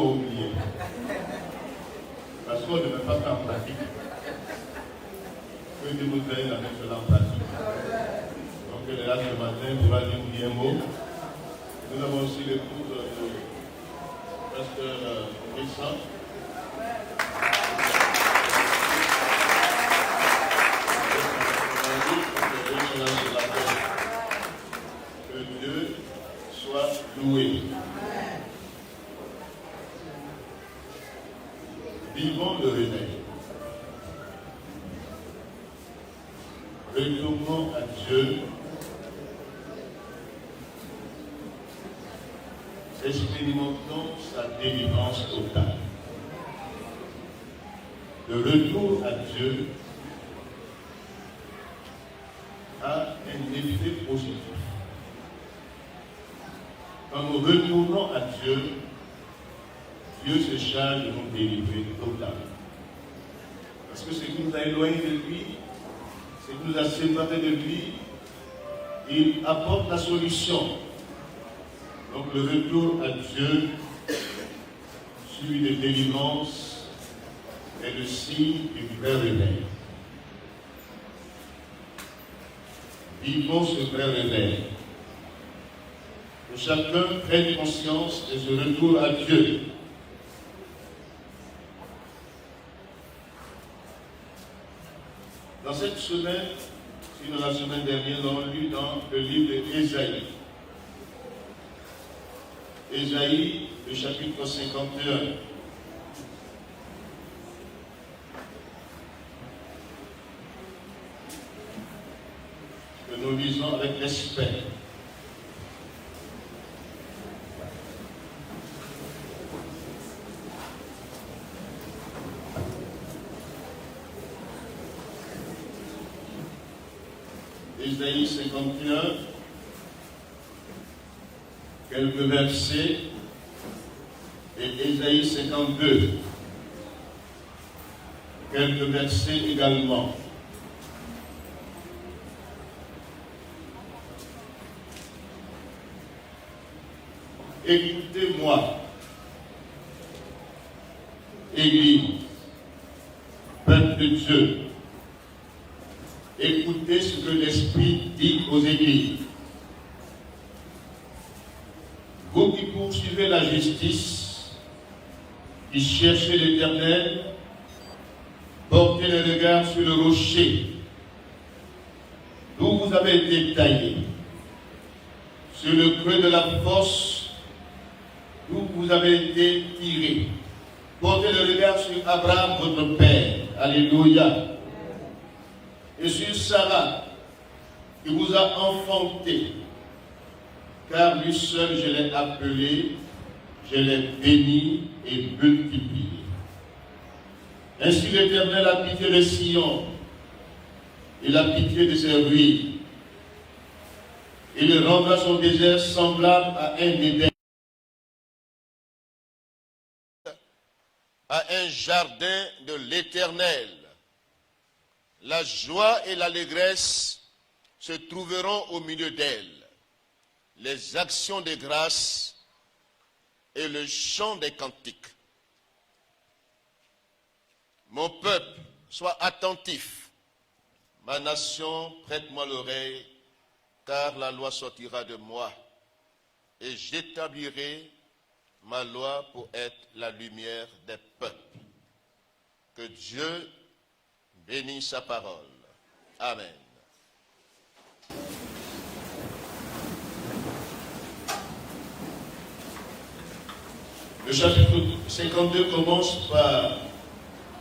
beaucoup oublié. Parce qu'on ne met pas ça en pratique. Que Dieu vous aide à mettre cela en pratique. Donc, le là ce matin, pourra dire un mot. Nous avons aussi l'écoute de Pasteur Vincent. Que Dieu soit loué. Vivons le réveil. Retournons à Dieu. Expérimentons sa délivrance totale. Le retour à Dieu a un effet positif. Quand nous retournons à Dieu, Dieu se charge de nous délivrer totalement. Parce que ce qui nous a éloignés de lui, ce qui nous a séparés de lui, il apporte la solution. Donc le retour à Dieu, suivi de délivrance, est le signe du vrai réveil. Vivons ce vrai réveil. Que chacun prenne conscience de ce retour à Dieu. Dans cette semaine, sinon la semaine dernière, nous avons lu dans le livre d'Ésaïe. Ésaïe, le chapitre 51. Que nous lisons avec respect. Ésaïe 51, quelques versets, et Ésaïe 52, quelques versets également. Écoutez-moi, Église, peuple de Dieu. Écoutez ce que l'Esprit dit aux églises. Vous qui poursuivez la justice, qui cherchez l'Éternel, portez le regard sur le rocher, d'où vous avez été taillés, sur le creux de la fosse, d'où vous avez été tirés. Portez le regard sur Abraham, votre père. Alléluia. Et sur Sarah, qui vous a enfanté, car lui seul je l'ai appelé, je l'ai béni et multiplié. Ainsi l'Éternel a pitié de Sion, il a pitié de ses ruines. Il rendra son désert semblable à un Éden, à un jardin de l'Éternel. La joie et l'allégresse se trouveront au milieu d'elle. Les actions de grâce et le chant des cantiques. Mon peuple, sois attentif. Ma nation, prête-moi l'oreille, car la loi sortira de moi. Et j'établirai ma loi pour être la lumière des peuples. Que Dieu bénisse sa parole. Amen. Le chapitre 52 commence par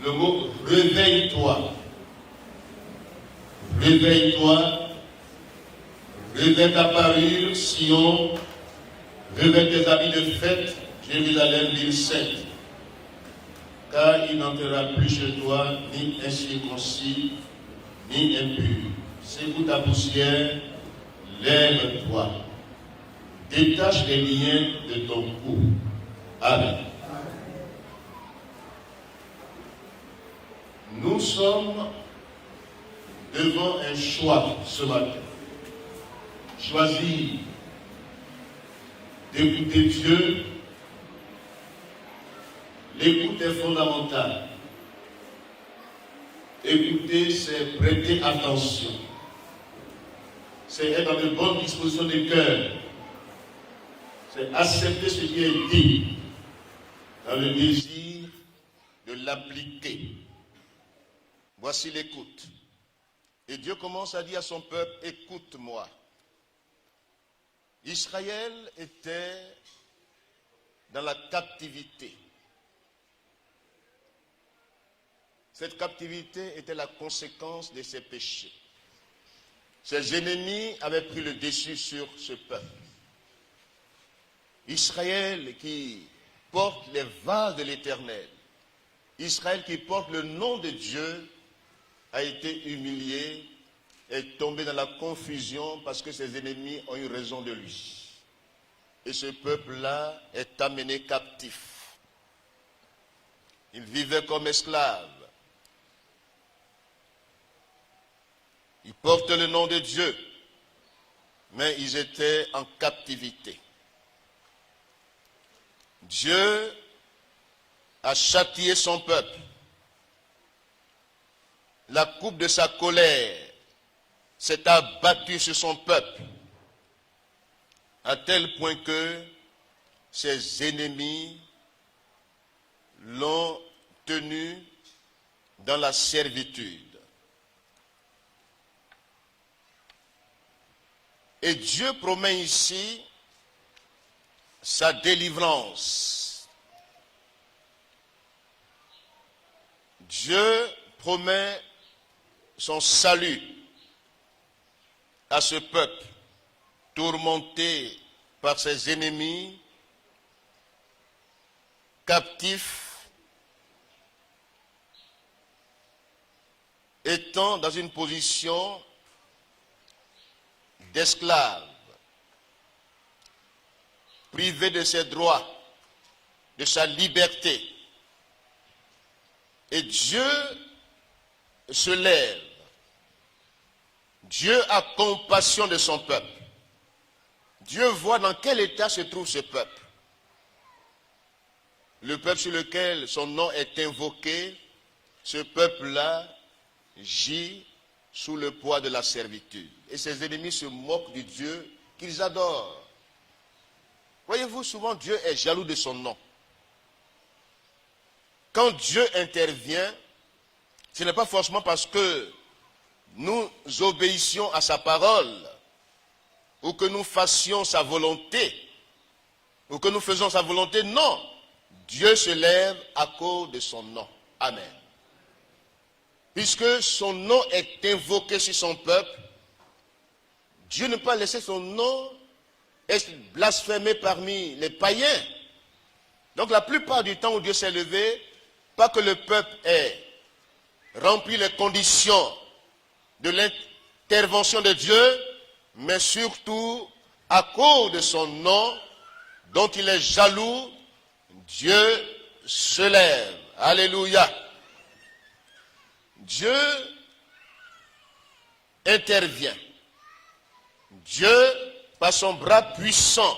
le mot « réveille-toi ». Réveille-toi, réveille ta parure, Sion, réveille tes habits de fête, Jérusalem, ville sainte. Car il n'entrera plus chez toi ni incirconcis, ni impur. Secoue ta poussière, lève-toi. Détache les liens de ton cou. Amen. Nous sommes devant un choix ce matin. Choisir d'écouter Dieu L'écoute est fondamentale. Écouter, c'est prêter attention. C'est être dans de bonnes dispositions de cœur. C'est accepter ce qui est dit dans le désir de l'appliquer. Voici l'écoute. Et Dieu commence à dire à son peuple, écoute-moi. Israël était dans la captivité. Cette captivité était la conséquence de ses péchés. Ses ennemis avaient pris le dessus sur ce peuple. Israël qui porte les vases de l'Éternel, Israël qui porte le nom de Dieu, a été humilié, est tombé dans la confusion parce que ses ennemis ont eu raison de lui. Et ce peuple-là est amené captif. Il vivait comme esclave. Ils portent le nom de Dieu, mais ils étaient en captivité. Dieu a châtié son peuple. La coupe de sa colère s'est abattue sur son peuple, à tel point que ses ennemis l'ont tenu dans la servitude. Et Dieu promet ici sa délivrance. Dieu promet son salut à ce peuple tourmenté par ses ennemis, captif, étant dans une position d'esclave, privé de ses droits, de sa liberté. Et Dieu se lève. Dieu a compassion de son peuple. Dieu voit dans quel état se trouve ce peuple. Le peuple sur lequel son nom est invoqué, ce peuple-là gît sous le poids de la servitude. Et ses ennemis se moquent du Dieu qu'ils adorent. Voyez-vous, souvent Dieu est jaloux de son nom. Quand Dieu intervient, ce n'est pas forcément parce que nous obéissions à sa parole, ou que nous fassions sa volonté, ou que nous faisons sa volonté. Non, Dieu se lève à cause de son nom. Amen. Puisque son nom est invoqué sur son peuple, Dieu ne peut pas laisser son nom être blasphémé parmi les païens. Donc la plupart du temps où Dieu s'est levé, pas que le peuple ait rempli les conditions de l'intervention de Dieu, mais surtout à cause de son nom dont il est jaloux, Dieu se lève. Alléluia. Dieu intervient. Dieu, par son bras puissant,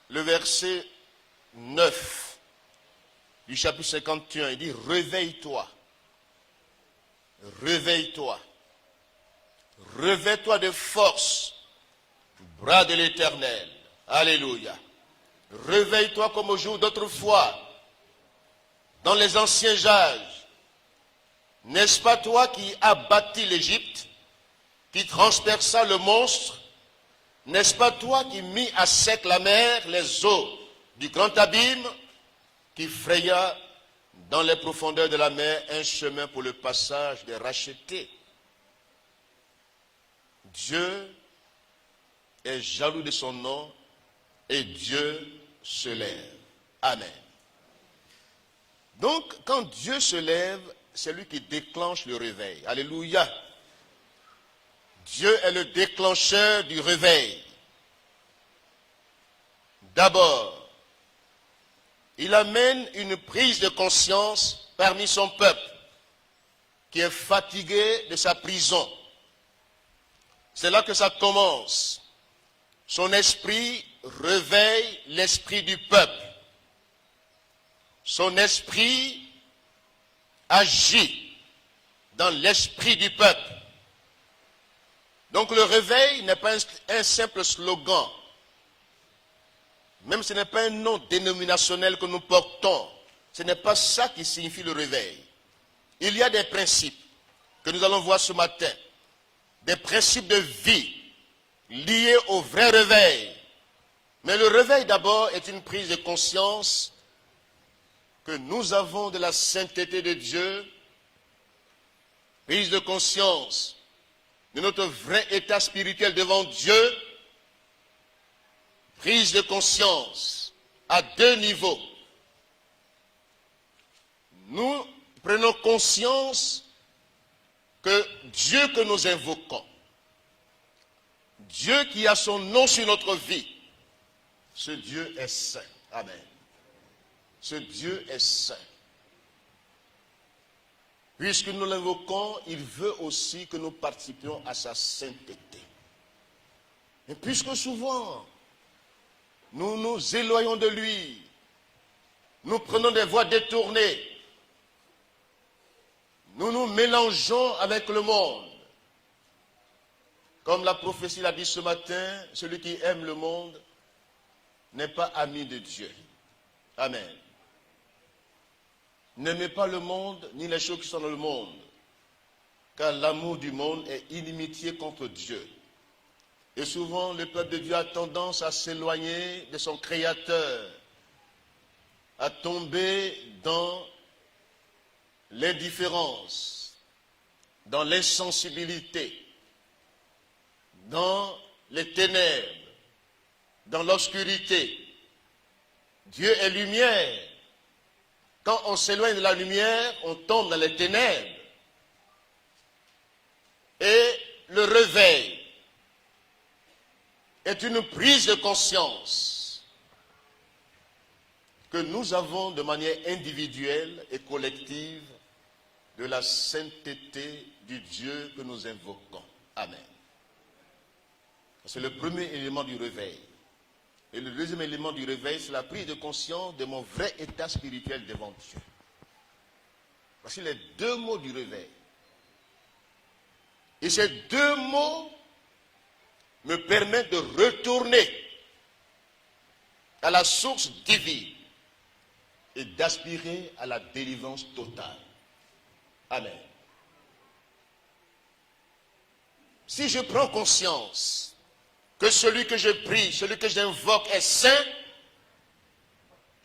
le verset 9 du chapitre 51, il dit « Réveille-toi, réveille-toi, réveille-toi de force, bras de l'Éternel. » Alléluia. Réveille-toi comme au jour d'autrefois, dans les anciens âges. N'est-ce pas toi qui as bâti l'Égypte, qui transperça le monstre? N'est-ce pas toi qui mis à sec la mer, les eaux du grand abîme, qui fraya dans les profondeurs de la mer un chemin pour le passage des rachetés? Dieu est jaloux de son nom et Dieu se lève. Amen. Donc, quand Dieu se lève, c'est lui qui déclenche le réveil. Alléluia. Dieu est le déclencheur du réveil. D'abord, il amène une prise de conscience parmi son peuple qui est fatigué de sa prison. C'est là que ça commence. Son esprit réveille l'esprit du peuple. Son esprit agit dans l'esprit du peuple. Donc le réveil n'est pas un simple slogan. Même ce n'est pas un nom dénominationnel que nous portons. Ce n'est pas ça qui signifie le réveil. Il y a des principes que nous allons voir ce matin. Des principes de vie liés au vrai réveil. Mais le réveil d'abord est une prise de conscience que nous avons de la sainteté de Dieu. Prise de conscience de notre vrai état spirituel devant Dieu. Prise de conscience à deux niveaux. Nous prenons conscience que Dieu que nous invoquons, Dieu qui a son nom sur notre vie, ce Dieu est saint. Amen. Ce Dieu est saint. Puisque nous l'invoquons, il veut aussi que nous participions à sa sainteté. Et puisque souvent, nous nous éloignons de lui, nous prenons des voies détournées, nous nous mélangeons avec le monde. Comme la prophétie l'a dit ce matin, celui qui aime le monde n'est pas ami de Dieu. Amen. N'aimez pas le monde, ni les choses qui sont dans le monde, car l'amour du monde est inimitié contre Dieu. Et souvent, le peuple de Dieu a tendance à s'éloigner de son Créateur, à tomber dans l'indifférence, dans l'insensibilité, dans les ténèbres, dans l'obscurité. Dieu est lumière. Quand on s'éloigne de la lumière, on tombe dans les ténèbres. Et le réveil est une prise de conscience que nous avons de manière individuelle et collective de la sainteté du Dieu que nous invoquons. Amen. C'est le premier élément du réveil. Et le deuxième élément du réveil, c'est la prise de conscience de mon vrai état spirituel devant Dieu. Voici les deux mots du réveil. Et ces deux mots me permettent de retourner à la source divine et d'aspirer à la délivrance totale. Amen. Si je prends conscience que celui que je prie, celui que j'invoque est saint,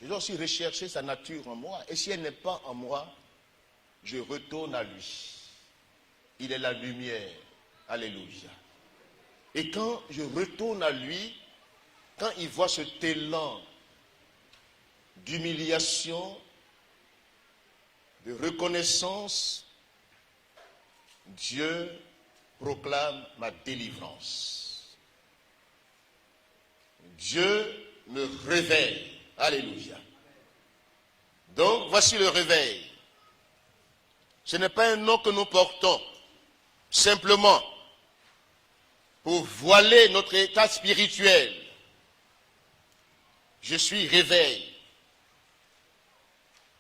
je dois aussi rechercher sa nature en moi. Et si elle n'est pas en moi, je retourne à lui. Il est la lumière. Alléluia. Et quand je retourne à lui, quand il voit cet élan d'humiliation, de reconnaissance, Dieu proclame ma délivrance. Dieu me réveille. Alléluia. Donc, voici le réveil. Ce n'est pas un nom que nous portons simplement pour voiler notre état spirituel. Je suis réveil.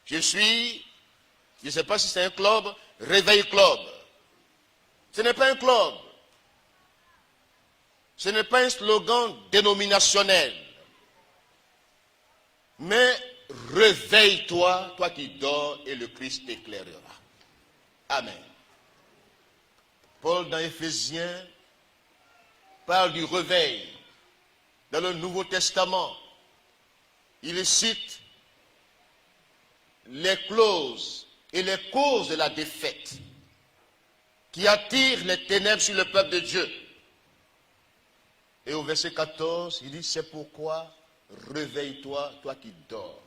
Je suis, je ne sais pas si c'est un club, réveil club. Ce n'est pas un club. Ce n'est pas un slogan dénominationnel. Mais réveille-toi, toi qui dors, et le Christ t'éclairera. Amen. Paul dans Éphésiens parle du réveil. Dans le Nouveau Testament, il cite les clauses et les causes de la défaite qui attirent les ténèbres sur le peuple de Dieu. Et au verset 14, il dit, c'est pourquoi réveille-toi, toi qui dors.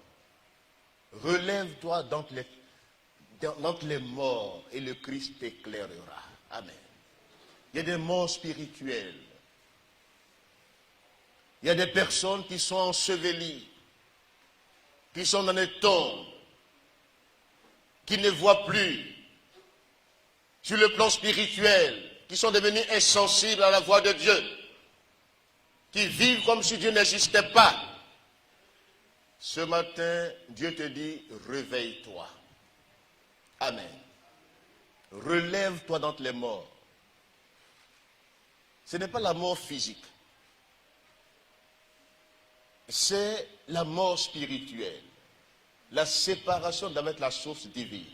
Relève-toi d'entre les morts et le Christ t'éclairera. Amen. Il y a des morts spirituels. Il y a des personnes qui sont ensevelies, qui sont dans les tombes, qui ne voient plus sur le plan spirituel, qui sont devenus insensibles à la voix de Dieu. qui vivent comme si Dieu n'existait pas. Ce matin, Dieu te dit, réveille-toi. Amen. Relève-toi d'entre les morts. Ce n'est pas la mort physique. C'est la mort spirituelle. La séparation d'avec la source divine.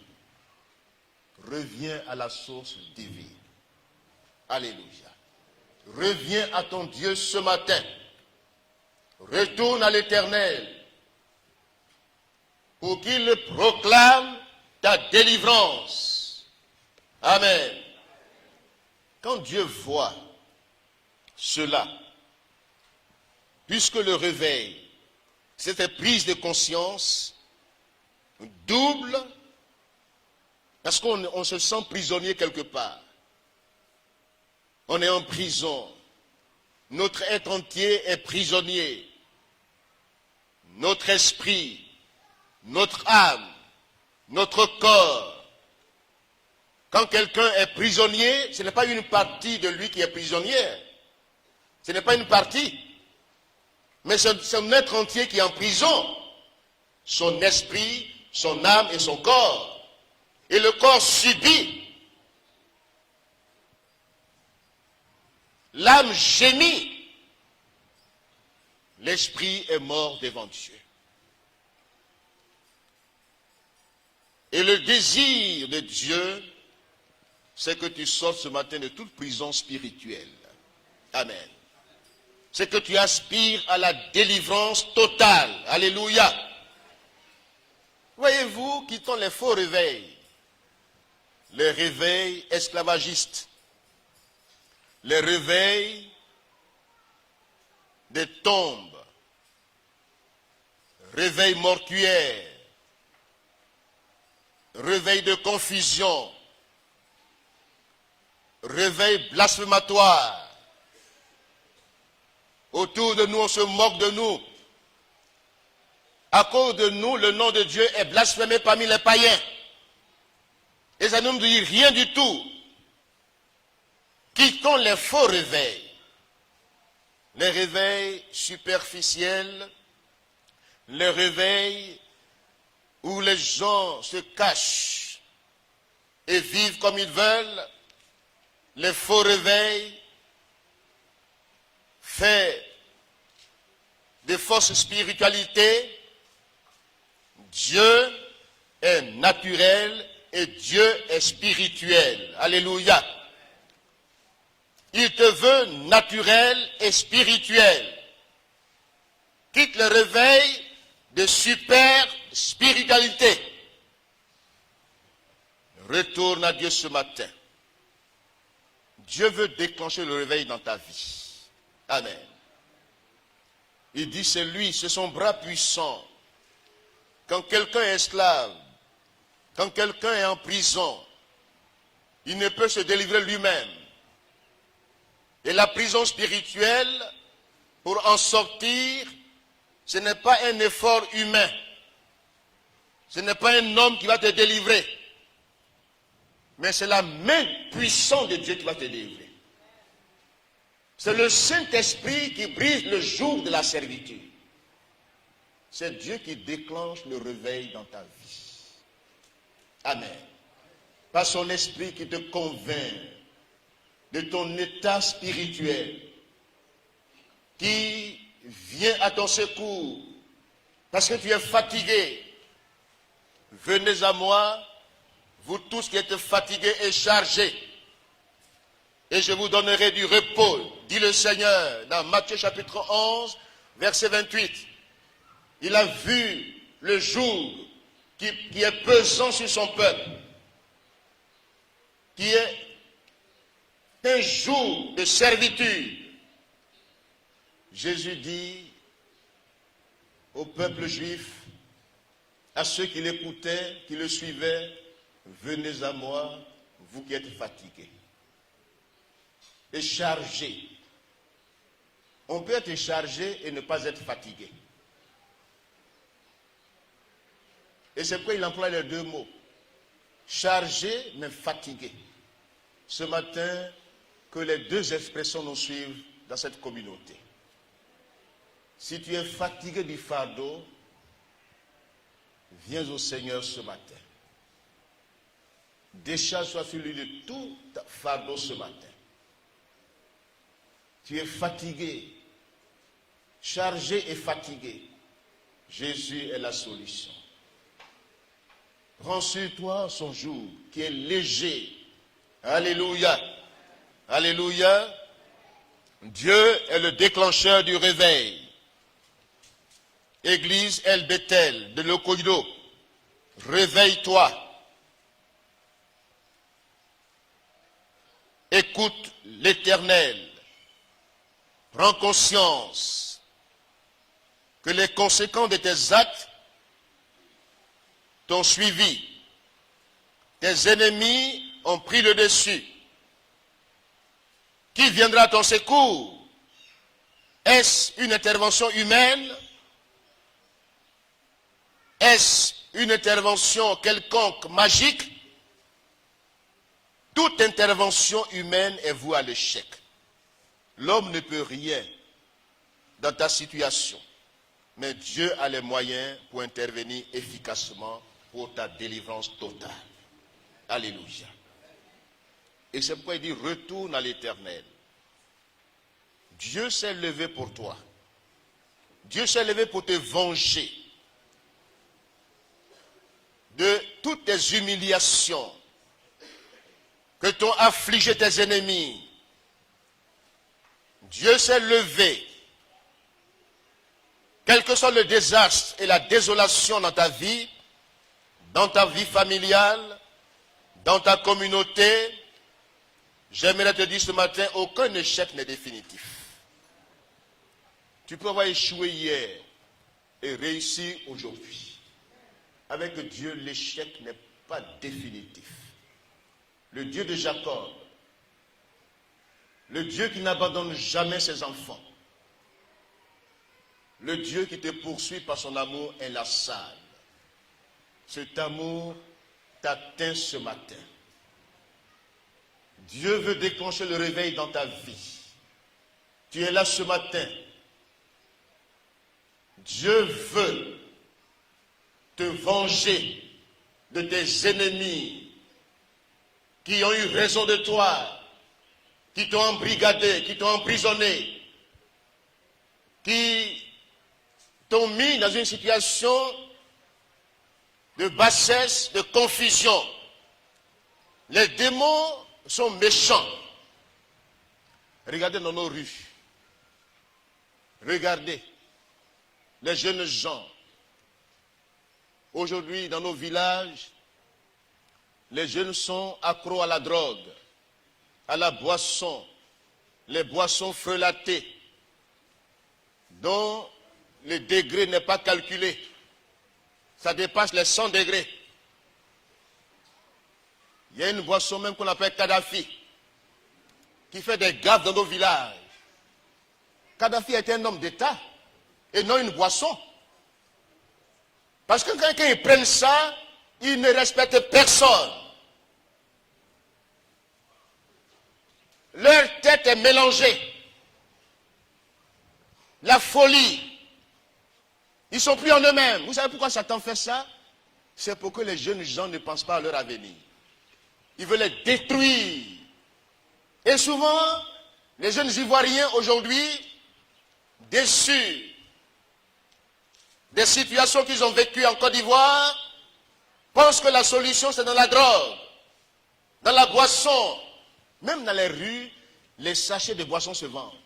Reviens à la source divine. Alléluia. Reviens à ton Dieu ce matin. Retourne à l'Éternel pour qu'il proclame ta délivrance. Amen. Quand Dieu voit cela, puisque le réveil, cette prise de conscience double, parce qu'on se sent prisonnier quelque part. On est en prison. Notre être entier est prisonnier. Notre esprit, notre âme, notre corps. Quand quelqu'un est prisonnier, ce n'est pas une partie de lui qui est prisonnière. Ce n'est pas une partie. Mais c'est son être entier qui est en prison. Son esprit, son âme et son corps. Et le corps subit. L'âme gémit. L'esprit est mort devant Dieu. Et le désir de Dieu, c'est que tu sortes ce matin de toute prison spirituelle. Amen. C'est que tu aspires à la délivrance totale. Alléluia. Voyez-vous, quittons les faux réveils. Les réveils esclavagistes. Les réveils des tombes. Réveils mortuaires. Réveil de confusion. Réveil blasphématoire. Autour de nous, on se moque de nous. À cause de nous, le nom de Dieu est blasphémé parmi les païens. Et ça ne nous dit rien du tout. Quittons les faux réveils. Les réveils superficiels. Les réveils où les gens se cachent et vivent comme ils veulent. Les faux réveils faits de fausses spiritualités. Dieu est naturel et Dieu est spirituel. Alléluia. Il te veut naturel et spirituel. Quitte le réveil de super spiritualité. Retourne à Dieu ce matin. Dieu veut déclencher le réveil dans ta vie. Amen. Il dit c'est lui, c'est son bras puissant. Quand quelqu'un est esclave, quand quelqu'un est en prison, il ne peut se délivrer lui-même. Et la prison spirituelle, pour en sortir, ce n'est pas un effort humain. Ce n'est pas un homme qui va te délivrer. Mais c'est la main puissante de Dieu qui va te délivrer. C'est le Saint-Esprit qui brise le joug de la servitude. C'est Dieu qui déclenche le réveil dans ta vie. Amen. Par son esprit qui te convainc de ton état spirituel, qui vient à ton secours parce que tu es fatigué. Venez à moi, vous tous qui êtes fatigués et chargés, et je vous donnerai du repos, dit le Seigneur dans Matthieu chapitre 11, verset 28. Il a vu le jour qui est pesant sur son peuple, qui est un jour de servitude. Jésus dit au peuple juif, à ceux qui l'écoutaient, qui le suivaient, venez à moi, vous qui êtes fatigués et chargés. On peut être chargé et ne pas être fatigué. Et c'est pourquoi il emploie les deux mots. Chargé mais fatigué. Ce matin, que les deux expressions nous suivent dans cette communauté. Si tu es fatigué du fardeau, viens au Seigneur ce matin. Décharge-toi sur lui de tout fardeau ce matin. Tu es fatigué, chargé et fatigué. Jésus est la solution. Prends sur toi son joug qui est léger. Alléluia. Alléluia. Dieu est le déclencheur du réveil. Église El Bethel de Lokoido, réveille-toi. Écoute l'Éternel. Prends conscience que les conséquences de tes actes t'ont suivi. Tes ennemis ont pris le dessus. Qui viendra à ton secours? Est-ce une intervention humaine? Est-ce une intervention quelconque, magique? Toute intervention humaine est vouée à l'échec. L'homme ne peut rien dans ta situation. Mais Dieu a les moyens pour intervenir efficacement pour ta délivrance totale. Alléluia. Et c'est pourquoi il dit, retourne à l'Éternel. Dieu s'est levé pour toi. Dieu s'est levé pour te venger de toutes tes humiliations que t'ont affligé tes ennemis. Dieu s'est levé. Quel que soit le désastre et la désolation dans ta vie familiale, dans ta communauté, j'aimerais te dire ce matin, aucun échec n'est définitif. Tu peux avoir échoué hier et réussir aujourd'hui. Avec Dieu, l'échec n'est pas définitif. Le Dieu de Jacob, le Dieu qui n'abandonne jamais ses enfants, le Dieu qui te poursuit par son amour inlassable. Cet amour t'atteint ce matin. Dieu veut déclencher le réveil dans ta vie. Tu es là ce matin. Dieu veut te venger de tes ennemis qui ont eu raison de toi, qui t'ont embrigadé, qui t'ont emprisonné, qui t'ont mis dans une situation de bassesse, de confusion. Les démons sont méchants. Regardez dans nos rues. Regardez les jeunes gens. Aujourd'hui, dans nos villages, les jeunes sont accros à la drogue, à la boisson, les boissons frelatées, dont le degré n'est pas calculé. Ça dépasse les 100 degrés. Il y a une boisson même qu'on appelle Kadhafi, qui fait des gaffes dans nos villages. Kadhafi était un homme d'État et non une boisson. Parce que quand ils prennent ça, ils ne respectent personne. Leur tête est mélangée. La folie. Ils ne sont plus en eux-mêmes. Vous savez pourquoi Satan fait ça? C'est pour que les jeunes gens ne pensent pas à leur avenir. Il veut les détruire. Et souvent, les jeunes Ivoiriens aujourd'hui, déçus des situations qu'ils ont vécues en Côte d'Ivoire, pensent que la solution c'est dans la drogue, dans la boisson. Même dans les rues, les sachets de boissons se vendent.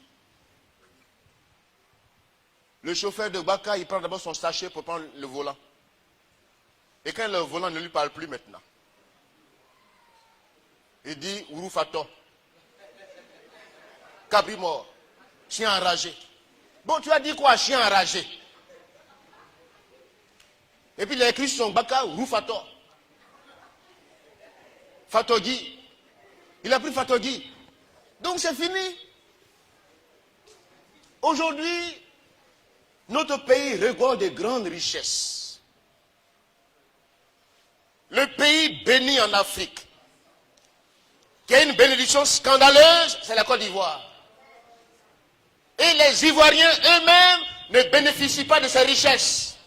Le chauffeur de Baka, il prend d'abord son sachet pour prendre le volant. Et quand le volant ne lui parle plus maintenant, il dit Ouroufato, cabri mort, chien enragé. Bon, tu as dit quoi, chien enragé? Et puis il a écrit sur son Baka Ouroufato. Fatogi. Il a pris Fatogi. Donc c'est fini. Aujourd'hui, notre pays regorge de grandes richesses. Le pays béni en Afrique, qui a une bénédiction scandaleuse, c'est la Côte d'Ivoire. Et les Ivoiriens eux-mêmes ne bénéficient pas de ces richesses.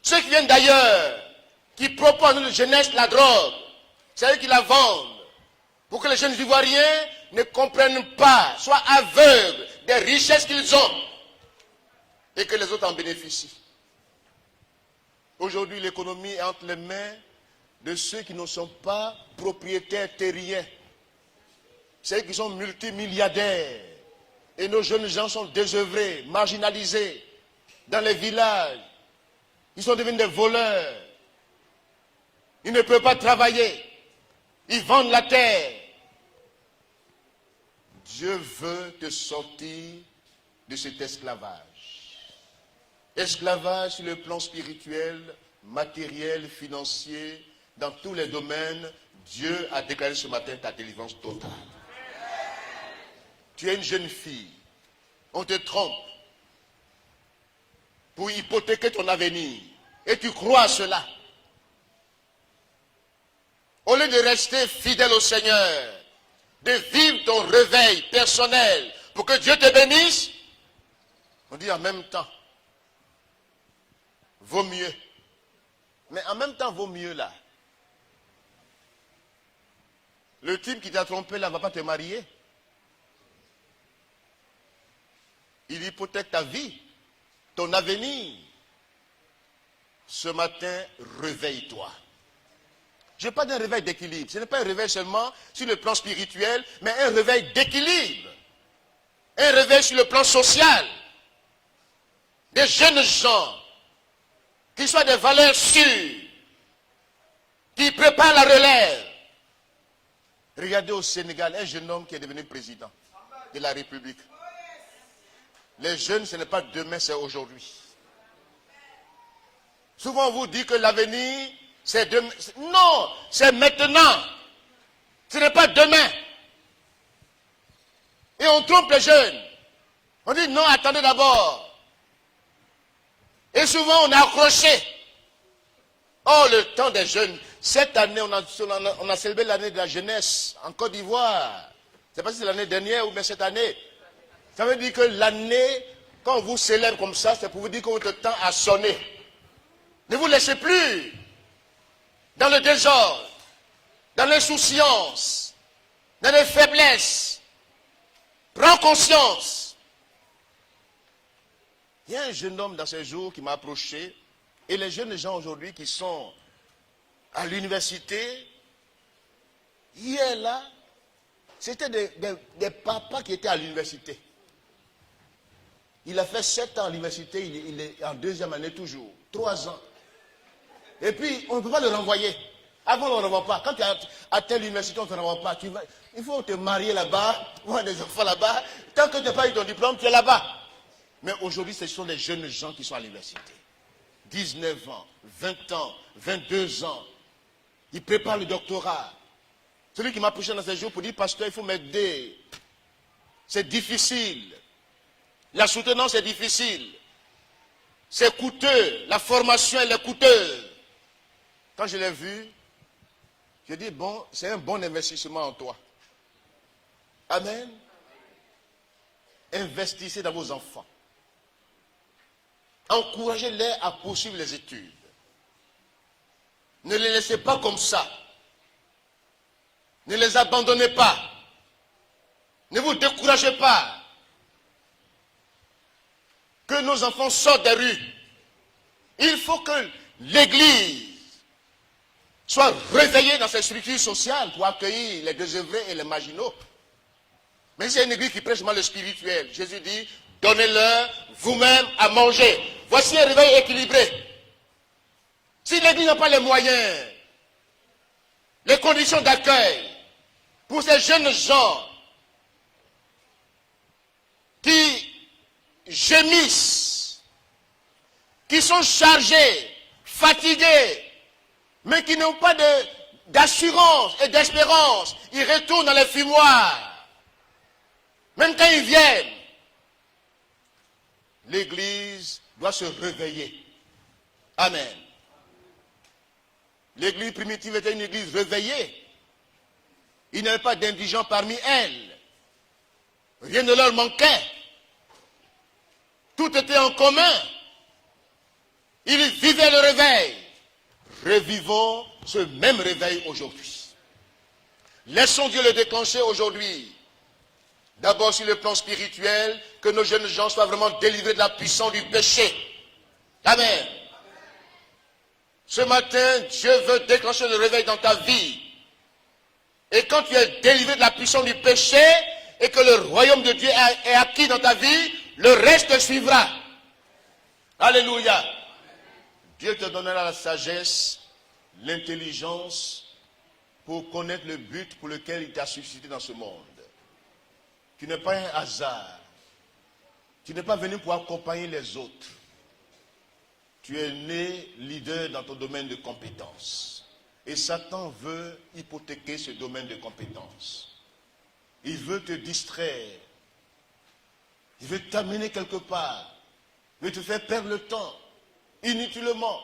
Ceux qui viennent d'ailleurs, qui proposent à notre jeunesse la drogue, c'est eux qui la vendent. Pour que les jeunes Ivoiriens ne comprennent pas, soient aveugles des richesses qu'ils ont. Et que les autres en bénéficient. Aujourd'hui, l'économie est entre les mains de ceux qui ne sont pas propriétaires terriens. Ceux qui sont multimilliardaires. Et nos jeunes gens sont désœuvrés, marginalisés, dans les villages. Ils sont devenus des voleurs. Ils ne peuvent pas travailler. Ils vendent la terre. Dieu veut te sortir de cet esclavage. Esclavage sur le plan spirituel, matériel, financier, dans tous les domaines. Dieu a déclaré ce matin ta délivrance totale. Tu es une jeune fille. On te trompe pour hypothéquer ton avenir. Et tu crois à cela. Au lieu de rester fidèle au Seigneur, de vivre ton réveil personnel pour que Dieu te bénisse, on dit en même temps, vaut mieux. Mais en même temps, vaut mieux là. Le type qui t'a trompé là ne va pas te marier. Il hypothèque ta vie, ton avenir. Ce matin, réveille-toi. Je parle d'un réveil d'équilibre. Ce n'est pas un réveil seulement sur le plan spirituel, mais un réveil d'équilibre. Un réveil sur le plan social. Des jeunes gens qui soient des valeurs sûres, qui préparent la relève. Regardez au Sénégal, un jeune homme qui est devenu président de la République. Les jeunes, ce n'est pas demain, c'est aujourd'hui. Souvent, on vous dit que l'avenir, c'est demain. Non, c'est maintenant. Ce n'est pas demain. Et on trompe les jeunes. On dit non, attendez d'abord. Et souvent, on est accroché. Oh, le temps des jeunes. Cette année, on a célébré l'année de la jeunesse en Côte d'Ivoire. Je ne sais pas si c'est l'année dernière ou bien cette année. Ça veut dire que l'année, quand on vous célèbre comme ça, c'est pour vous dire que votre temps a sonné. Ne vous laissez plus dans le désordre, dans l'insouciance, dans les faiblesses. Prends conscience. Il y a un jeune homme dans ces jours qui m'a approché, et les jeunes gens aujourd'hui qui sont à l'université, hier là, c'était des papas qui étaient à l'université. Il a fait 7 ans à l'université, il est en 2e année toujours, 3 ans. Et puis, on ne peut pas le renvoyer. Avant, on ne le renvoie pas. Quand tu as atteint l'université, on ne te renvoie pas. Il faut te marier là-bas, avoir des enfants là-bas. Tant que tu n'as pas eu ton diplôme, tu es là-bas. Mais aujourd'hui, ce sont des jeunes gens qui sont à l'université. 19 ans, 20 ans, 22 ans. Ils préparent le doctorat. Celui qui m'a approché dans ces jours pour dire, pasteur, il faut m'aider. C'est difficile. La soutenance est difficile. C'est coûteux. La formation, elle est coûteuse. Quand je l'ai vu, je dis, bon, c'est un bon investissement en toi. Amen. Investissez dans vos enfants. Encouragez-les à poursuivre les études. Ne les laissez pas comme ça. Ne les abandonnez pas. Ne vous découragez pas. Que nos enfants sortent des rues. Il faut que l'Église soit réveillée dans ses structures sociales pour accueillir les désœuvrés et les marginaux. Mais c'est une Église qui prêche mal le spirituel. Jésus dit, donnez-leur vous-même à manger. Voici un réveil équilibré. Si l'Église n'a pas les moyens, les conditions d'accueil pour ces jeunes gens qui gémissent, qui sont chargés, fatigués, mais qui n'ont pas d'assurance et d'espérance, ils retournent dans les fumoirs. Même quand ils viennent, l'Église doit se réveiller. Amen. L'Église primitive était une Église réveillée. Il n'y avait pas d'indigents parmi elles. Rien ne leur manquait. Tout était en commun. Ils vivaient le réveil. Revivons ce même réveil aujourd'hui. Laissons Dieu le déclencher aujourd'hui. D'abord sur le plan spirituel, que nos jeunes gens soient vraiment délivrés de la puissance du péché. Amen. Ce matin, Dieu veut déclencher le réveil dans ta vie. Et quand tu es délivré de la puissance du péché et que le royaume de Dieu est acquis dans ta vie, le reste te suivra. Alléluia. Dieu te donnera la sagesse, l'intelligence pour connaître le but pour lequel il t'a suscité dans ce monde. Tu n'es pas un hasard. Tu n'es pas venu pour accompagner les autres. Tu es né leader dans ton domaine de compétences. Et Satan veut hypothéquer ce domaine de compétences. Il veut te distraire. Il veut t'amener quelque part. Il veut te faire perdre le temps. Inutilement.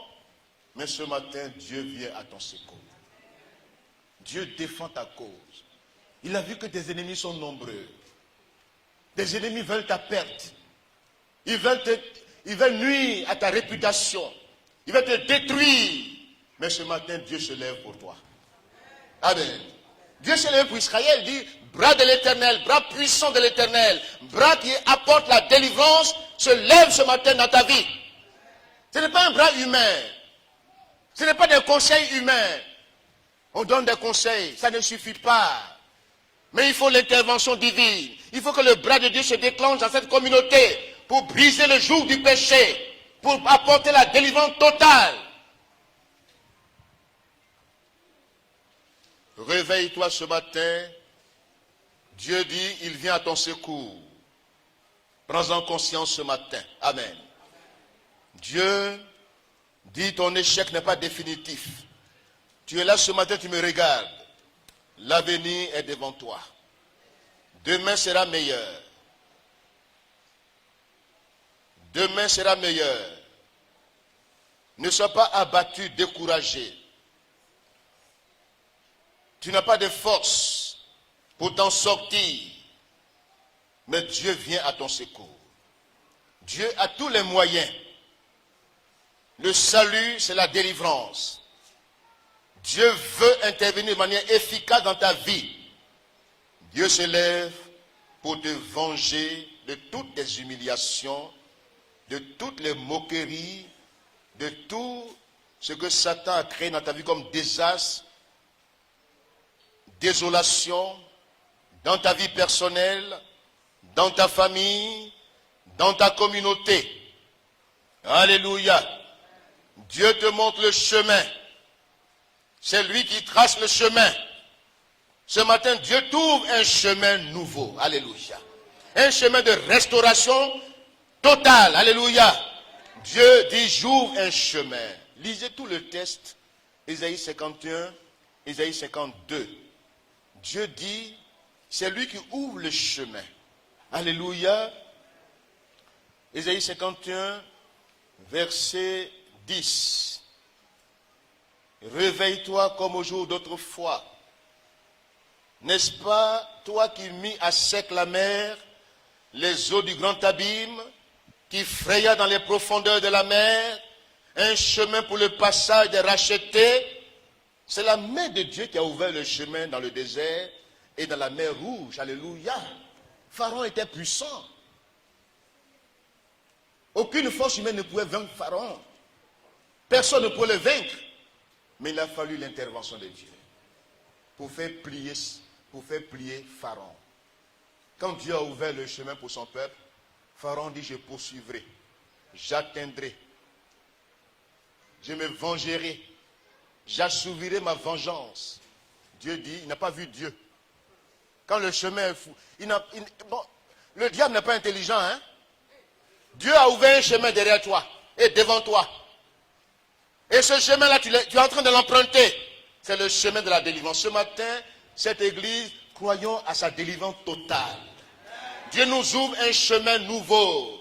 Mais ce matin, Dieu vient à ton secours. Dieu défend ta cause. Il a vu que tes ennemis sont nombreux. Tes ennemis veulent ta perte. Ils veulent nuire à ta réputation. Ils veulent te détruire. Mais ce matin, Dieu se lève pour toi. Amen. Dieu se lève pour Israël, dit, bras de l'Éternel, bras puissant de l'Éternel, bras qui apporte la délivrance, se lève ce matin dans ta vie. Ce n'est pas un bras humain. Ce n'est pas des conseils humains. On donne des conseils, ça ne suffit pas. Mais il faut l'intervention divine. Il faut que le bras de Dieu se déclenche dans cette communauté pour briser le joug du péché, pour apporter la délivrance totale. Réveille-toi ce matin. Dieu dit, il vient à ton secours. Prends-en conscience ce matin. Amen. Dieu dit, ton échec n'est pas définitif. Tu es là ce matin, tu me regardes. L'avenir est devant toi. Demain sera meilleur. Demain sera meilleur. Ne sois pas abattu, découragé. Tu n'as pas de force pour t'en sortir. Mais Dieu vient à ton secours. Dieu a tous les moyens. Le salut, c'est la délivrance. Dieu veut intervenir de manière efficace dans ta vie. Dieu se lève pour te venger de toutes tes humiliations, de toutes les moqueries, de tout ce que Satan a créé dans ta vie comme désastre, désolation, dans ta vie personnelle, dans ta famille, dans ta communauté. Alléluia. Dieu te montre le chemin. C'est lui qui trace le chemin. Ce matin, Dieu t'ouvre un chemin nouveau. Alléluia. Un chemin de restauration totale. Alléluia. Dieu dit, j'ouvre un chemin. Lisez tout le texte. Ésaïe 51, Ésaïe 52. Dieu dit, c'est lui qui ouvre le chemin. Alléluia. Ésaïe 51, verset 10. Réveille-toi comme au jour d'autrefois. N'est-ce pas toi qui mis à sec la mer, les eaux du grand abîme, qui fraya dans les profondeurs de la mer, un chemin pour le passage des rachetés? C'est la main de Dieu qui a ouvert le chemin dans le désert et dans la mer Rouge. Alléluia. Pharaon était puissant. Aucune force humaine ne pouvait vaincre Pharaon. Personne ne pouvait le vaincre. Mais il a fallu l'intervention de Dieu pour faire plier Pharaon. Quand Dieu a ouvert le chemin pour son peuple, Pharaon dit, je poursuivrai, j'atteindrai, je me vengerai, j'assouvirai ma vengeance. Dieu dit, il n'a pas vu Dieu. Quand le chemin est fou, le diable n'est pas intelligent, hein? Dieu a ouvert un chemin derrière toi et devant toi. Et ce chemin-là, tu es en train de l'emprunter. C'est le chemin de la délivrance. Ce matin, cette église, croyons à sa délivrance totale. Dieu nous ouvre un chemin nouveau.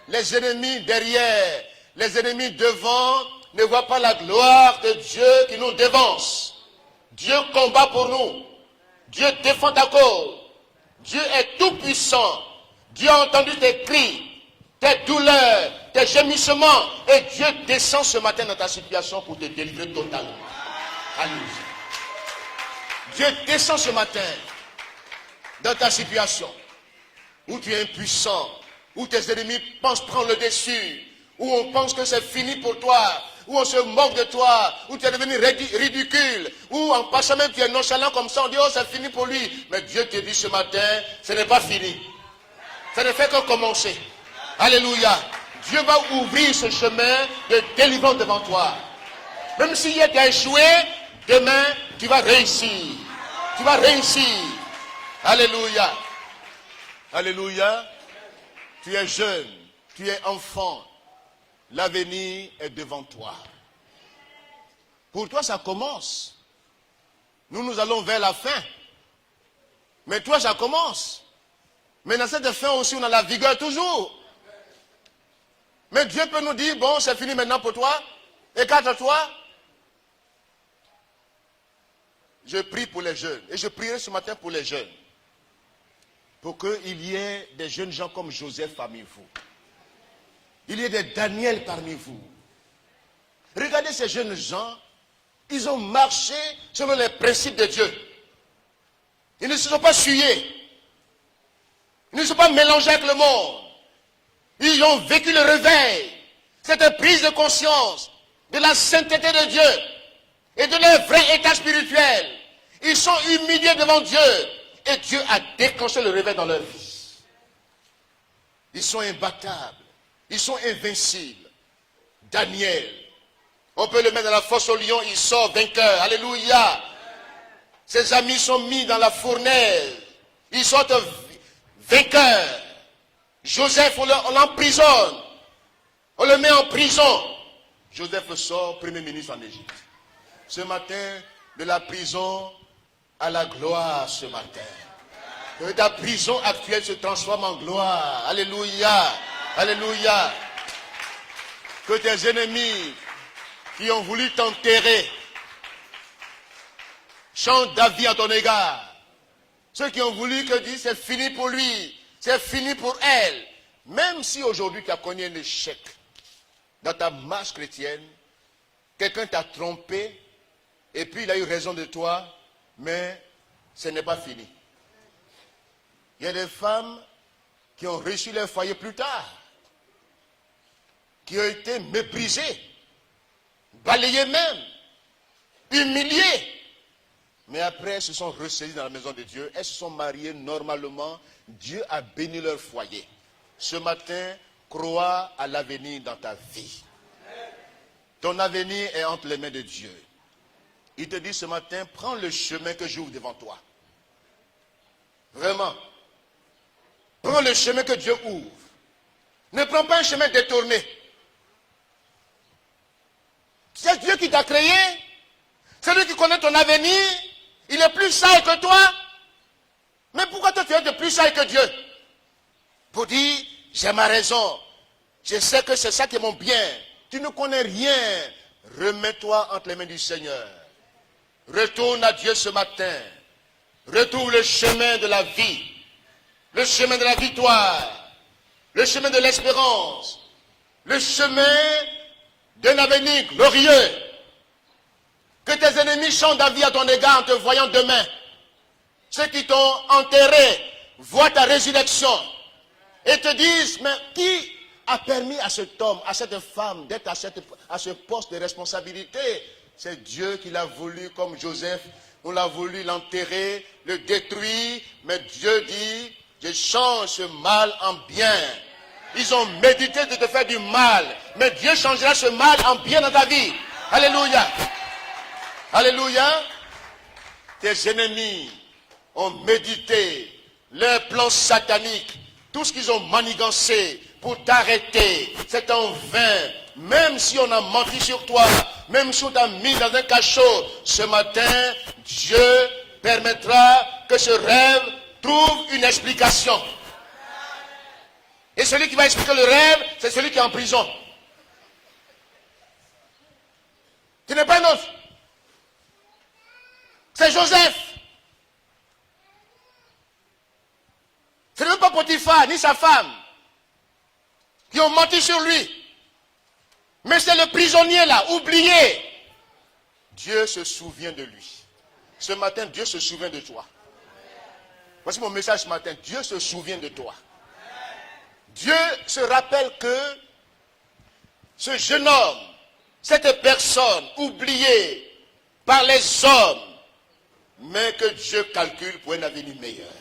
Les ennemis derrière, les ennemis devant, ne voient pas la gloire de Dieu qui nous dévance. Dieu combat pour nous. Dieu défend ta cause. Dieu est tout puissant. Dieu a entendu tes cris, tes douleurs, tes gémissements. Et Dieu descend ce matin dans ta situation pour te délivrer totalement. Alléluia. Dieu descend ce matin dans ta situation où tu es impuissant, où tes ennemis pensent prendre le dessus, où on pense que c'est fini pour toi, où on se moque de toi, où tu es devenu ridicule, où en passant même tu es nonchalant comme ça, on dit oh c'est fini pour lui. Mais Dieu te dit ce matin, ce n'est pas fini. Ça ne fait que commencer. Alléluia. Dieu va ouvrir ce chemin de délivrance devant toi. Même si hier tu as échoué, demain tu vas réussir. Tu vas réussir. Alléluia. Alléluia. Tu es jeune, tu es enfant. L'avenir est devant toi. Pour toi, ça commence. Nous allons vers la fin. Mais toi, ça commence. Mais dans cette fin aussi, on a la vigueur toujours. Mais Dieu peut nous dire, bon, c'est fini maintenant pour toi. Écarte-toi. Je prie pour les jeunes. Et je prierai ce matin pour les jeunes. Pour qu'il y ait des jeunes gens comme Joseph parmi vous. Il y ait des Daniel parmi vous. Regardez ces jeunes gens. Ils ont marché selon les principes de Dieu. Ils ne se sont pas suyés. Ils ne se sont pas mélangés avec le monde. Ils ont vécu le réveil. Cette prise de conscience de la sainteté de Dieu et de leur vrai état spirituel. Ils sont humiliés devant Dieu. Et Dieu a déclenché le réveil dans leur vie. Ils sont imbattables. Ils sont invincibles. Daniel, on peut le mettre dans la fosse au lion, il sort vainqueur. Alléluia. Ses amis sont mis dans la fournaise. Ils sortent vainqueurs. Joseph, on l'emprisonne. On le met en prison. Joseph sort premier ministre en Égypte. Ce matin, de la prison à la gloire ce matin. Que ta prison actuelle se transforme en gloire. Alléluia. Alléluia. Que tes ennemis qui ont voulu t'enterrer chantent d'avis à ton égard. Ceux qui ont voulu que disent c'est fini pour lui, c'est fini pour elle. Même si aujourd'hui tu as connu un échec dans ta marche chrétienne, quelqu'un t'a trompé et puis il a eu raison de toi, mais ce n'est pas fini. Il y a des femmes qui ont reçu leur foyer plus tard, qui ont été méprisées, balayées même, humiliées. Mais après, elles se sont ressaisies dans la maison de Dieu, elles se sont mariées normalement, Dieu a béni leur foyer. Ce matin, crois à l'avenir dans ta vie. Ton avenir est entre les mains de Dieu. Il te dit ce matin, prends le chemin que j'ouvre devant toi. Vraiment. Prends le chemin que Dieu ouvre. Ne prends pas un chemin détourné. C'est Dieu qui t'a créé. C'est lui qui connaît ton avenir. Il est plus sage que toi. Mais pourquoi toi tu es de plus sage que Dieu? Pour dire, j'ai ma raison. Je sais que c'est ça qui est mon bien. Tu ne connais rien. Remets-toi entre les mains du Seigneur. Retourne à Dieu ce matin. Retrouve le chemin de la vie. Le chemin de la victoire. Le chemin de l'espérance. Le chemin d'un avenir glorieux. Que tes ennemis chantent d'avis à ton égard en te voyant demain. Ceux qui t'ont enterré voient ta résurrection et te disent, mais qui a permis à cet homme, à cette femme d'être à ce poste de responsabilité? C'est Dieu qui l'a voulu comme Joseph. On l'a voulu l'enterrer, le détruire, mais Dieu dit, je change ce mal en bien. Ils ont médité de te faire du mal, mais Dieu changera ce mal en bien dans ta vie. Alléluia. Alléluia. Tes ennemis ont médité leurs plans sataniques, tout ce qu'ils ont manigancé pour t'arrêter. C'est en vain. Même si on a menti sur toi, même si on t'a mis dans un cachot, ce matin, Dieu permettra que ce rêve trouve une explication. Et celui qui va expliquer le rêve, c'est celui qui est en prison. Tu n'es pas un autre. C'est Joseph. Potiphar, ni sa femme, qui ont menti sur lui. Mais c'est le prisonnier là, oublié. Dieu se souvient de lui. Ce matin, Dieu se souvient de toi. Voici mon message ce matin. Dieu se souvient de toi. Dieu se rappelle que ce jeune homme, cette personne oubliée par les hommes, mais que Dieu calcule pour un avenir meilleur.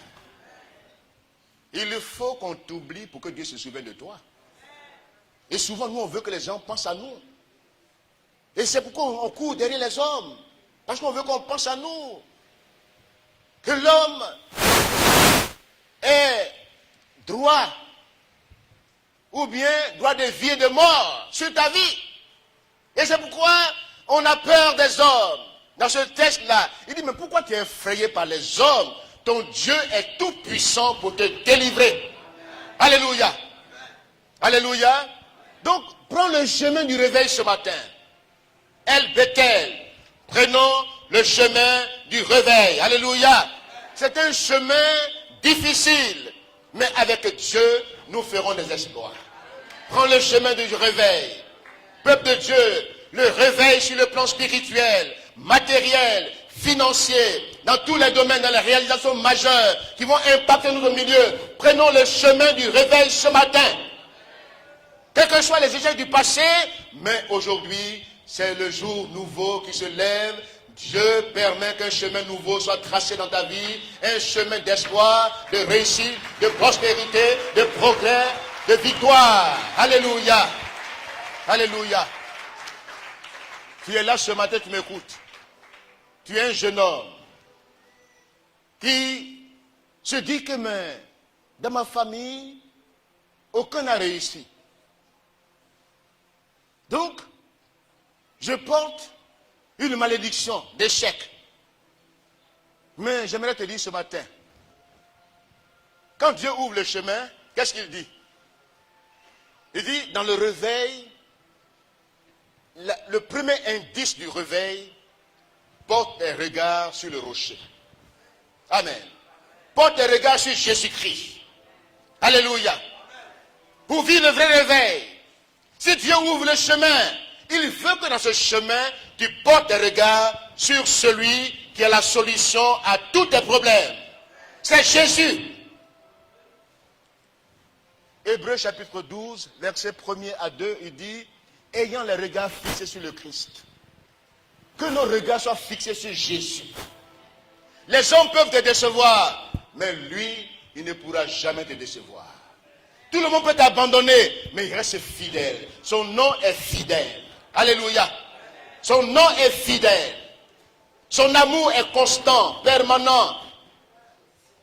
Il faut qu'on t'oublie pour que Dieu se souvienne de toi. Et souvent, nous, on veut que les gens pensent à nous. Et c'est pourquoi on court derrière les hommes. Parce qu'on veut qu'on pense à nous. Que l'homme ait droit, ou bien droit de vie et de mort sur ta vie. Et c'est pourquoi on a peur des hommes. Dans ce texte-là, il dit, mais pourquoi tu es effrayé par les hommes? Ton Dieu est tout puissant pour te délivrer. Alléluia. Alléluia. Donc, prends le chemin du réveil ce matin. El Bethel, prenons le chemin du réveil. Alléluia. C'est un chemin difficile, mais avec Dieu, nous ferons des exploits. Prends le chemin du réveil. Peuple de Dieu, le réveil sur le plan spirituel, matériel, financier, dans tous les domaines, dans les réalisations majeures qui vont impacter notre milieu. Prenons le chemin du réveil ce matin. Quels que soient les échecs du passé, mais aujourd'hui, c'est le jour nouveau qui se lève. Dieu permet qu'un chemin nouveau soit tracé dans ta vie, un chemin d'espoir, de réussite, de prospérité, de progrès, de victoire. Alléluia. Alléluia. Tu es là ce matin, tu m'écoutes. Tu es un jeune homme qui se dit que dans ma famille, aucun n'a réussi. Donc, je porte une malédiction d'échec. Mais j'aimerais te dire ce matin, quand Dieu ouvre le chemin, qu'est-ce qu'il dit? Il dit, dans le réveil, le premier indice du réveil, porte tes regards sur le rocher. Amen. Porte tes regards sur Jésus-Christ. Alléluia. Pour vivre le vrai réveil, si Dieu ouvre le chemin, il veut que dans ce chemin, tu portes tes regards sur celui qui a la solution à tous tes problèmes. C'est Jésus. Hébreux chapitre 12, versets 1er à 2, il dit, ayant les regards fixés sur le Christ, que nos regards soient fixés sur Jésus. Les hommes peuvent te décevoir, mais lui, il ne pourra jamais te décevoir. Tout le monde peut t'abandonner, mais il reste fidèle. Son nom est fidèle. Alléluia. Son nom est fidèle. Son amour est constant, permanent.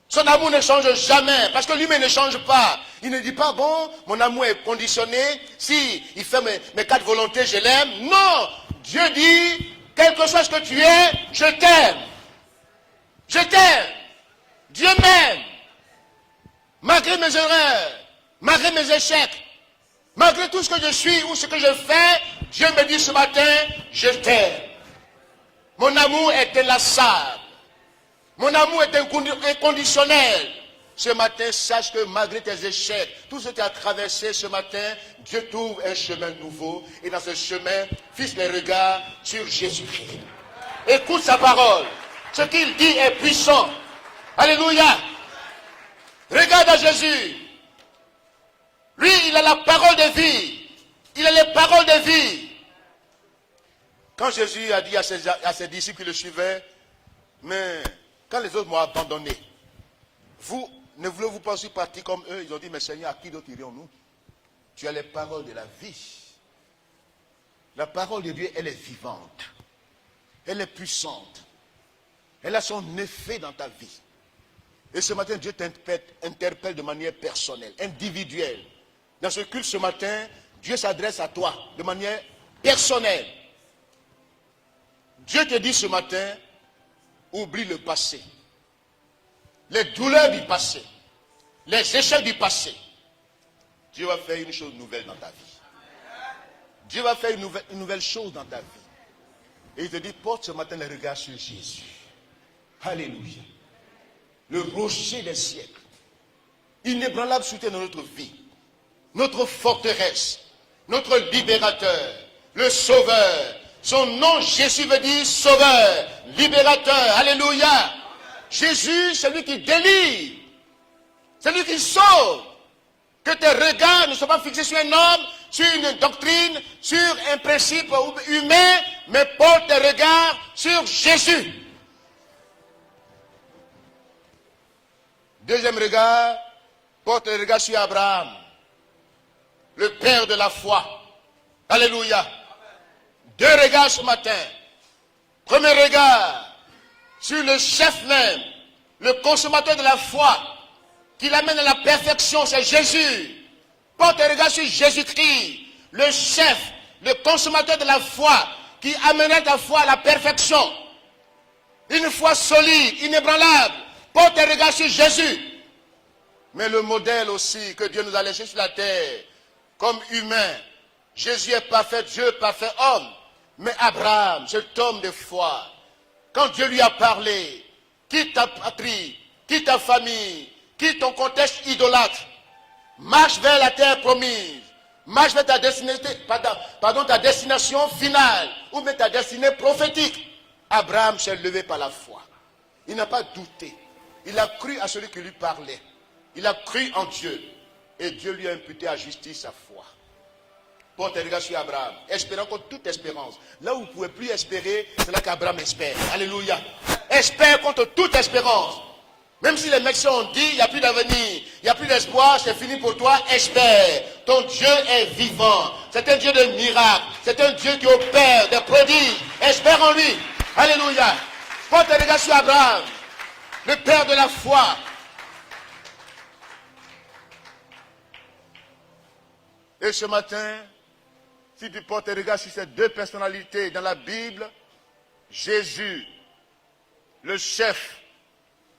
Son amour ne change jamais, parce que lui-même ne change pas. Il ne dit pas, bon, mon amour est conditionné, si il fait mes 4 volontés, je l'aime. Non, Dieu dit, quel que soit ce que tu es, je t'aime. Je t'aime. Dieu m'aime. Malgré mes erreurs, malgré mes échecs, malgré tout ce que je suis ou ce que je fais, Dieu me dit ce matin, je t'aime. Mon amour est inlassable. Mon amour est inconditionnel. Ce matin, sache que malgré tes échecs, tout ce que tu as traversé ce matin, Dieu t'ouvre un chemin nouveau. Et dans ce chemin, fixe les regards sur Jésus-Christ. Écoute sa parole. Ce qu'il dit est puissant. Alléluia. Regarde à Jésus. Lui, il a la parole de vie. Il a les paroles de vie. Quand Jésus a dit à ses disciples qui le suivaient, mais quand les autres m'ont abandonné, vous ne voulez-vous pas aussi partir comme eux? Ils ont dit, mais Seigneur, à qui d'autre irions-nous? Tu as les paroles de la vie. La parole de Dieu, elle est vivante. Elle est puissante. Elle a son effet dans ta vie. Et ce matin, Dieu t'interpelle de manière personnelle, individuelle. Dans ce culte ce matin, Dieu s'adresse à toi de manière personnelle. Dieu te dit ce matin, oublie le passé. Les douleurs du passé. Les échecs du passé. Dieu va faire une chose nouvelle dans ta vie. Dieu va faire une nouvelle chose dans ta vie. Et il te dit, porte ce matin les regards sur Jésus. Alléluia. Le rocher des siècles. inébranlable soutien dans notre vie, notre forteresse, notre libérateur, le sauveur. Son nom, Jésus, veut dire sauveur, libérateur. Alléluia. Jésus, c'est lui qui délivre, c'est lui qui sauve. Que tes regards ne soient pas fixés sur un homme, sur une doctrine, sur un principe humain, mais porte tes regards sur Jésus. Deuxième regard, porte le regard sur Abraham, le père de la foi. Alléluia. Deux regards ce matin. Premier regard sur le chef même, le consommateur de la foi, qui l'amène à la perfection, c'est Jésus. Porte un regard sur Jésus-Christ, le chef, le consommateur de la foi, qui amène ta foi à la perfection. Une foi solide, inébranlable. Porte un regard sur Jésus. Mais le modèle aussi que Dieu nous a laissé sur la terre, comme humain. Jésus est parfait Dieu, parfait homme. Mais Abraham, cet homme de foi, quand Dieu lui a parlé, quitte ta patrie, quitte ta famille, quitte ton contexte idolâtre, marche vers la terre promise, marche vers ta destination finale, ou même ta destinée prophétique. Abraham s'est levé par la foi. Il n'a pas douté. Il a cru à celui qui lui parlait. Il a cru en Dieu. Et Dieu lui a imputé à justice sa foi. Porte un regard sur Abraham, espérant contre toute espérance. Là où vous ne pouvez plus espérer, c'est là qu'Abraham espère. Alléluia. Espère contre toute espérance. Même si les médecins ont dit, il n'y a plus d'avenir, il n'y a plus d'espoir, c'est fini pour toi, espère. Ton Dieu est vivant. C'est un Dieu de miracles. C'est un Dieu qui opère des prodiges. Espère en lui. Alléluia. Porte un regard sur Abraham, le père de la foi. Et ce matin, si tu portes un regard sur ces deux personnalités dans la Bible, Jésus, le chef,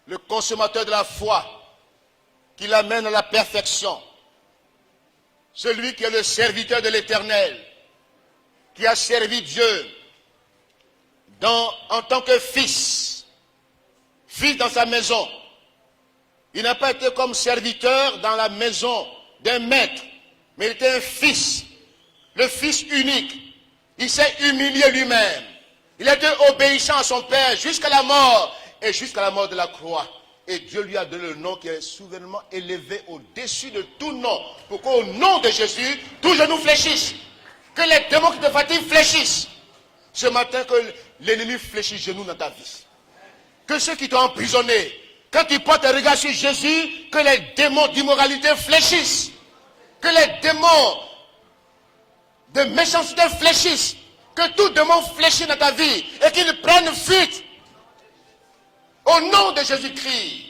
le consommateur de la foi, qui l'amène à la perfection, celui qui est le serviteur de l'Éternel, qui a servi Dieu en tant que fils dans sa maison. Il n'a pas été comme serviteur dans la maison d'un maître, mais il était un fils, le fils unique. Il s'est humilié lui-même. Il a été obéissant à son père jusqu'à la mort et jusqu'à la mort de la croix. Et Dieu lui a donné le nom qui est souverainement élevé au-dessus de tout nom. Pour qu'au nom de Jésus, tout genou fléchisse. Que les démons qui te fatiguent fléchissent. Ce matin, que l'ennemi fléchisse genou dans ta vie. Que ceux qui t'ont emprisonné, quand tu portes un regard sur Jésus, que les démons d'immoralité fléchissent. Que les démons de méchanceté fléchissent. Que tout démon fléchisse dans ta vie et qu'il prenne fuite. Au nom de Jésus-Christ.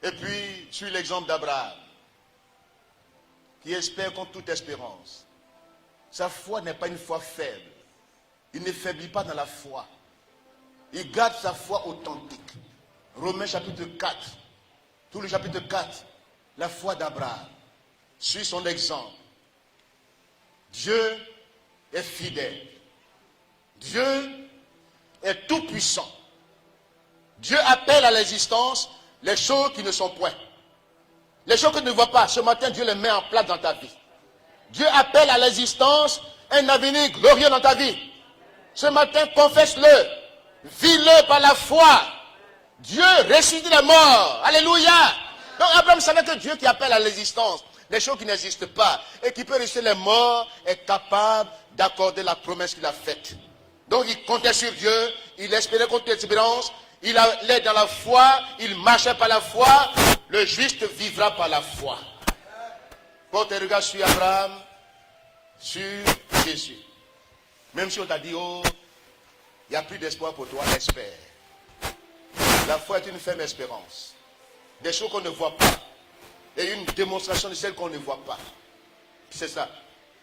Et puis, sur l'exemple d'Abraham, qui espère contre toute espérance. Sa foi n'est pas une foi faible. Il ne faiblit pas dans la foi. Il garde sa foi authentique. Romains chapitre 4. Tout le chapitre 4. La foi d'Abraham. Suit son exemple. Dieu est fidèle. Dieu est tout puissant. Dieu appelle à l'existence les choses qui ne sont point. Les choses que tu ne vois pas, ce matin, Dieu les met en place dans ta vie. Dieu appelle à l'existence un avenir glorieux dans ta vie. Ce matin, confesse-le. Vis-le par la foi. Dieu ressuscite les morts. Alléluia. Donc Abraham savait que Dieu qui appelle à l'existence les choses qui n'existent pas et qui peut ressusciter les morts est capable d'accorder la promesse qu'il a faite. Donc il comptait sur Dieu, il espérait contre l'espérance, il allait dans la foi, il marchait par la foi, le juste vivra par la foi. Porte un regard sur Abraham, sur Jésus. Même si on t'a dit, oh, il n'y a plus d'espoir pour toi, espère. La foi est une ferme espérance. Des choses qu'on ne voit pas. Et une démonstration de celles qu'on ne voit pas. C'est ça.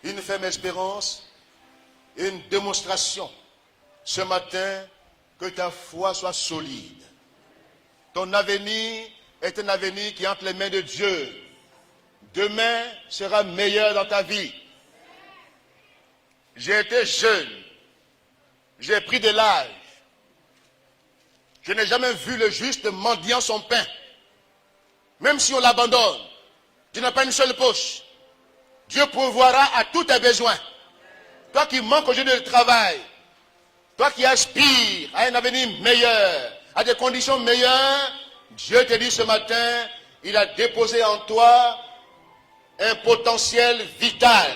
Une ferme espérance et une démonstration. Ce matin, que ta foi soit solide. Ton avenir est un avenir qui est entre les mains de Dieu. Demain sera meilleur dans ta vie. J'ai été jeune. J'ai pris de l'âge. Je n'ai jamais vu le juste mendiant son pain. Même si on l'abandonne, tu n'as pas une seule poche. Dieu pourvoira à tous tes besoins. Toi qui manques aujourd'hui de travail, toi qui aspires à un avenir meilleur, à des conditions meilleures, Dieu te dit ce matin, il a déposé en toi un potentiel vital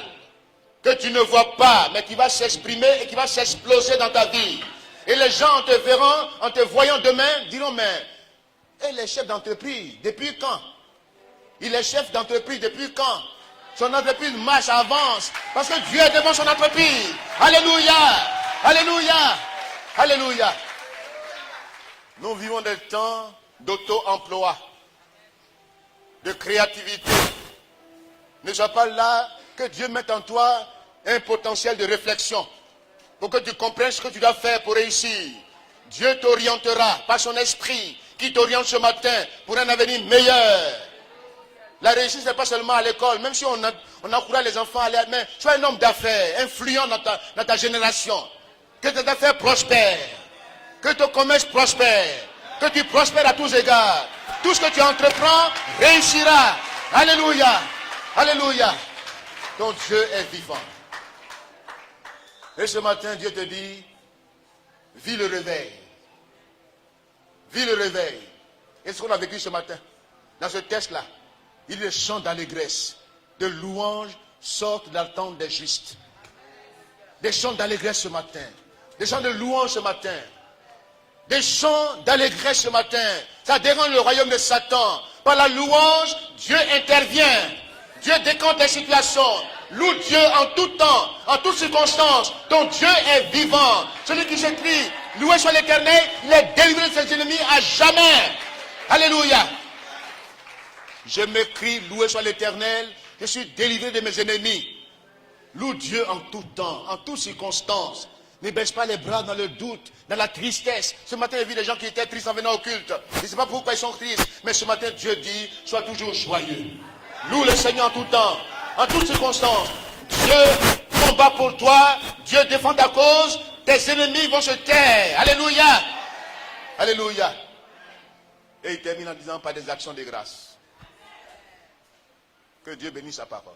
que tu ne vois pas, mais qui va s'exprimer et qui va s'exploser dans ta vie. Et les gens te verront, en te voyant demain, diront, mais il est chef d'entreprise, depuis quand? Il est chef d'entreprise, depuis quand? Son entreprise marche, avance, parce que Dieu est devant son entreprise. Alléluia! Alléluia! Alléluia! Nous vivons des temps d'auto-emploi, de créativité. Ne sois pas là que Dieu mette en toi un potentiel de réflexion pour que tu comprennes ce que tu dois faire pour réussir. Dieu t'orientera par son esprit qui t'oriente ce matin pour un avenir meilleur. La réussite, ce n'est pas seulement à l'école, même si on encourage les enfants à aller, mais sois un homme d'affaires, influent dans ta génération. Que tes affaires prospèrent, que ton commerce prospère, que tu prospères à tous égards. Tout ce que tu entreprends réussira. Alléluia, alléluia. Ton Dieu est vivant. Et ce matin, Dieu te dit, vis le réveil. Vis le réveil. Et ce qu'on a vécu ce matin, dans ce texte-là, il est chant d'allégresse, de louanges sortent de la tente des justes. Des chants d'allégresse ce matin, des chants de louanges ce matin, des chants d'allégresse ce matin. Ça dérange le royaume de Satan. Par la louange, Dieu intervient. Dieu décante les situations. Loue Dieu en tout temps, en toutes circonstances. Ton Dieu est vivant. Celui qui s'écrit, loué soit l'Éternel, il est délivré de ses ennemis à jamais. Alléluia. Je m'écris, loué soit l'Éternel, je suis délivré de mes ennemis. Loue Dieu en tout temps, en toutes circonstances. Ne baisse pas les bras dans le doute, dans la tristesse. Ce matin, j'ai vu des gens qui étaient tristes en venant au culte. Je ne sais pas pourquoi ils sont tristes, mais ce matin, Dieu dit, sois toujours joyeux. Loue le Seigneur en tout temps, en toutes circonstances. Dieu combat pour toi, Dieu défend ta cause, tes ennemis vont se taire. Alléluia. Alléluia. Et il termine en disant par des actions de grâce. Que Dieu bénisse sa parole.